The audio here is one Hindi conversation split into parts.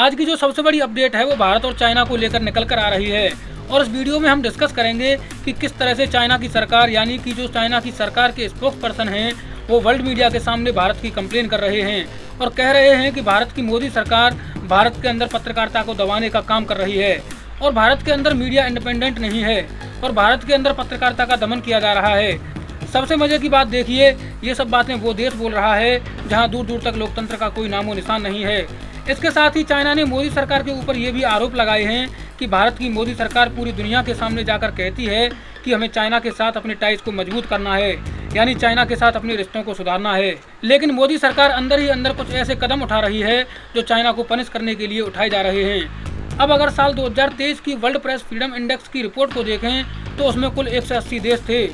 आज की जो सबसे बड़ी अपडेट है वो भारत और चाइना को लेकर निकल कर आ रही है और इस वीडियो में हम डिस्कस करेंगे कि किस तरह से चाइना की सरकार यानी कि जो चाइना की सरकार के स्पोक्स पर्सन हैं वो वर्ल्ड मीडिया के सामने भारत की कंप्लेन कर रहे हैं और कह रहे हैं कि भारत की मोदी सरकार भारत के अंदर पत्रकारिता को दबाने का काम कर रही है और भारत के अंदर मीडिया इंडिपेंडेंट नहीं है और भारत के अंदर पत्रकारिता का दमन किया जा रहा है। सबसे मजे की बात देखिए, ये सब बातें वो देश बोल रहा है जहां दूर दूर तक लोकतंत्र का कोई नामो निशान नहीं है। इसके साथ ही चाइना ने मोदी सरकार के ऊपर ये भी आरोप लगाए हैं कि भारत की मोदी सरकार पूरी दुनिया के सामने जाकर कहती है कि हमें चाइना के साथ अपने टाइज को मजबूत करना है, यानी चाइना के साथ अपने रिश्तों को सुधारना है। लेकिन मोदी सरकार अंदर ही अंदर कुछ ऐसे कदम उठा रही है जो चाइना को पनिश करने के लिए उठाए जा रहे हैं। अब अगर साल 2023 की वर्ल्ड प्रेस फ्रीडम इंडेक्स की रिपोर्ट को देखें तो उसमें कुल 180 देश थे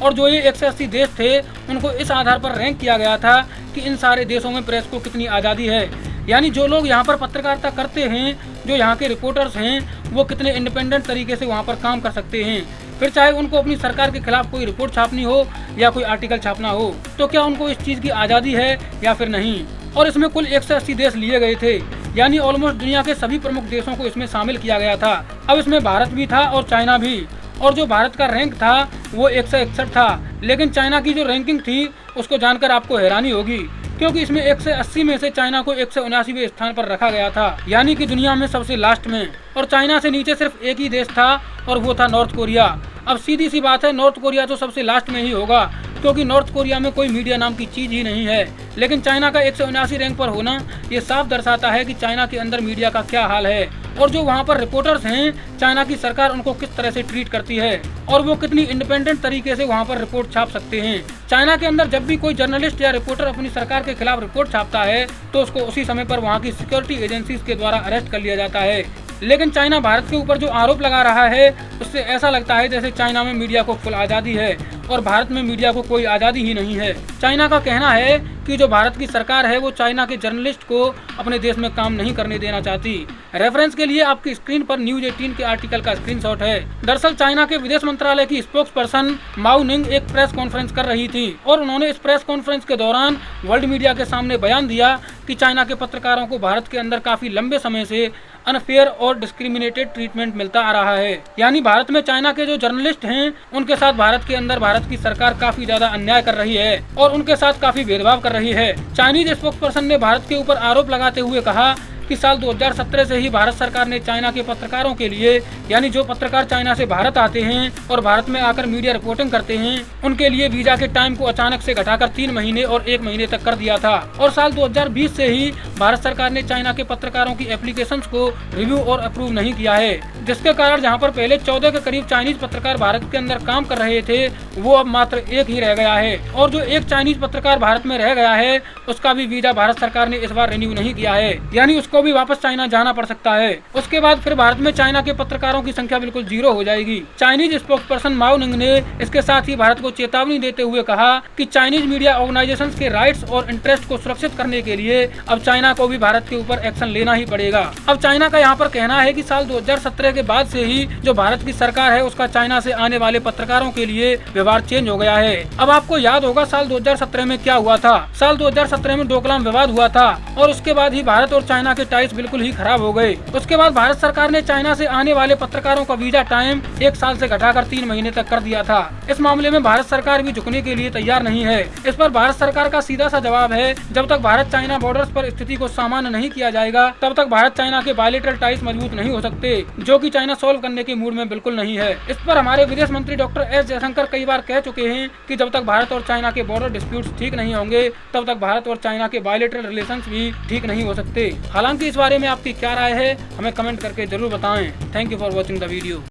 और जो ये 180 देश थे उनको इस आधार पर रैंक किया गया था कि इन सारे देशों में प्रेस को कितनी आज़ादी है, यानी जो लोग यहाँ पर पत्रकारिता करते हैं, जो यहाँ के रिपोर्टर्स हैं, वो कितने इंडिपेंडेंट तरीके से वहाँ पर काम कर सकते हैं। फिर चाहे उनको अपनी सरकार के खिलाफ कोई रिपोर्ट छापनी हो या कोई आर्टिकल छापना हो, तो क्या उनको इस चीज़ की आज़ादी है या फिर नहीं। और इसमें कुल 180 देश लिए गए थे, यानी ऑलमोस्ट दुनिया के सभी प्रमुख देशों को इसमें शामिल किया गया था। अब इसमें भारत भी था और चाइना भी, और जो भारत का रैंक था वो 161 था, लेकिन चाइना की जो रैंकिंग थी उसको जानकर आपको हैरानी होगी क्योंकि इसमें 180 में से चाइना को 179वें स्थान पर रखा गया था, यानी कि दुनिया में सबसे लास्ट में। और चाइना से नीचे सिर्फ एक ही देश था और वो था नॉर्थ कोरिया। अब सीधी सी बात है, नॉर्थ कोरिया तो सबसे लास्ट में ही होगा क्योंकि नॉर्थ कोरिया में कोई मीडिया नाम की चीज ही नहीं है। लेकिन चाइना का 179 रैंक पर होना ये साफ दर्शाता है कि चाइना के अंदर मीडिया का क्या हाल है और जो वहाँ पर रिपोर्टर्स हैं, चाइना की सरकार उनको किस तरह से ट्रीट करती है और वो कितनी इंडिपेंडेंट तरीके से वहाँ पर रिपोर्ट छाप सकते हैं। चाइना के अंदर जब भी कोई जर्नलिस्ट या रिपोर्टर अपनी सरकार के खिलाफ रिपोर्ट छापता है तो उसको उसी समय पर वहाँ की सिक्योरिटी एजेंसीज के द्वारा अरेस्ट कर लिया जाता है। लेकिन चाइना भारत के ऊपर जो आरोप लगा रहा है उससे ऐसा लगता है जैसे चाइना में मीडिया को फुल आज़ादी है और भारत में मीडिया को कोई आज़ादी ही नहीं है। चाइना का कहना है कि जो भारत की सरकार है वो चाइना के जर्नलिस्ट को अपने देश में काम नहीं करने देना चाहती। रेफरेंस के लिए आपकी स्क्रीन पर न्यूज 18 के आर्टिकल का स्क्रीनशॉट है। दरअसल चाइना के विदेश मंत्रालय की स्पोक्स पर्सन माओ निंग एक प्रेस कॉन्फ्रेंस कर रही थी और उन्होंने इस प्रेस कॉन्फ्रेंस के दौरान वर्ल्ड मीडिया के सामने बयान दिया कि चाइना के पत्रकारों को भारत के अंदर काफी लंबे समय से अनफेयर और डिस्क्रिमिनेटेड ट्रीटमेंट मिलता आ रहा है, यानी भारत में चाइना के जो जर्नलिस्ट हैं उनके साथ भारत के अंदर भारत की सरकार काफी ज्यादा अन्याय कर रही है और उनके साथ काफी भेदभाव कर रही है। चाइनीज स्पोक्स पर्सन ने भारत के ऊपर आरोप लगाते हुए कहा कि साल 2017 से ही भारत सरकार ने चाइना के पत्रकारों के लिए, यानी जो पत्रकार चाइना से भारत आते हैं और भारत में आकर मीडिया रिपोर्टिंग करते हैं, उनके लिए वीजा के टाइम को अचानक से घटाकर 3 महीने और 1 महीने तक कर दिया था। और साल 2020 से ही भारत सरकार ने चाइना के पत्रकारों की एप्लीकेशंस को रिव्यू और अप्रूव नहीं किया है, जिसके कारण जहाँ पर पहले 14 के करीब चाइनीज पत्रकार भारत के अंदर काम कर रहे थे वो अब मात्र 1 ही रह गया है। और जो एक चाइनीज पत्रकार भारत में रह गया है उसका भी वीजा भारत सरकार ने इस बार रिन्यू नहीं किया है, यानी उसको भी वापस चाइना जाना पड़ सकता है। उसके बाद फिर भारत में चाइना के पत्रकारों की संख्या बिल्कुल 0 हो जाएगी। चाइनीज स्पोक्स पर्सन माओ निंग ने इसके साथ ही भारत को चेतावनी देते हुए कहा कि चाइनीज मीडिया ऑर्गेनाइजेशंस के राइट्स और इंटरेस्ट को सुरक्षित करने के लिए अब चाइना को भी भारत के ऊपर एक्शन लेना ही पड़ेगा। अब चाइना का यहाँ पर कहना है कि साल 2017 के बाद से ही जो भारत की सरकार है उसका चाइना से आने वाले पत्रकारों के लिए व्यवहार चेंज हो गया है। अब आपको याद होगा साल 2017 में क्या हुआ था। साल 2017 में डोकलाम विवाद हुआ था और उसके बाद ही भारत और चाइना के टाइज बिल्कुल ही खराब हो गए। उसके बाद भारत सरकार ने चाइना से आने वाले पत्रकारों का वीजा टाइम 1 साल से घटाकर 3 महीने तक कर दिया था। इस मामले में भारत सरकार भी झुकने के लिए तैयार नहीं है। इस पर भारत सरकार का सीधा सा जवाब है, जब तक भारत चाइना बॉर्डर्स पर स्थिति को सामान्य नहीं किया जाएगा तब तक भारत चाइना के बायलैटरल टाइज मजबूत नहीं हो सकते, जो कि चाइना सॉल्व करने के मूड में बिल्कुल नहीं है। इस पर हमारे विदेश मंत्री डॉक्टर एस जयशंकर कई बार कह चुके हैं कि जब तक भारत और चाइना के बॉर्डर डिस्प्यूट्स ठीक नहीं होंगे तब तक भारत और चाइना के बायलैटरल रिलेशंस भी ठीक नहीं हो सकते। हालांकि इस बारे में आपकी क्या राय है हमें कमेंट करके जरूर बताएं। Thank you for watching the video.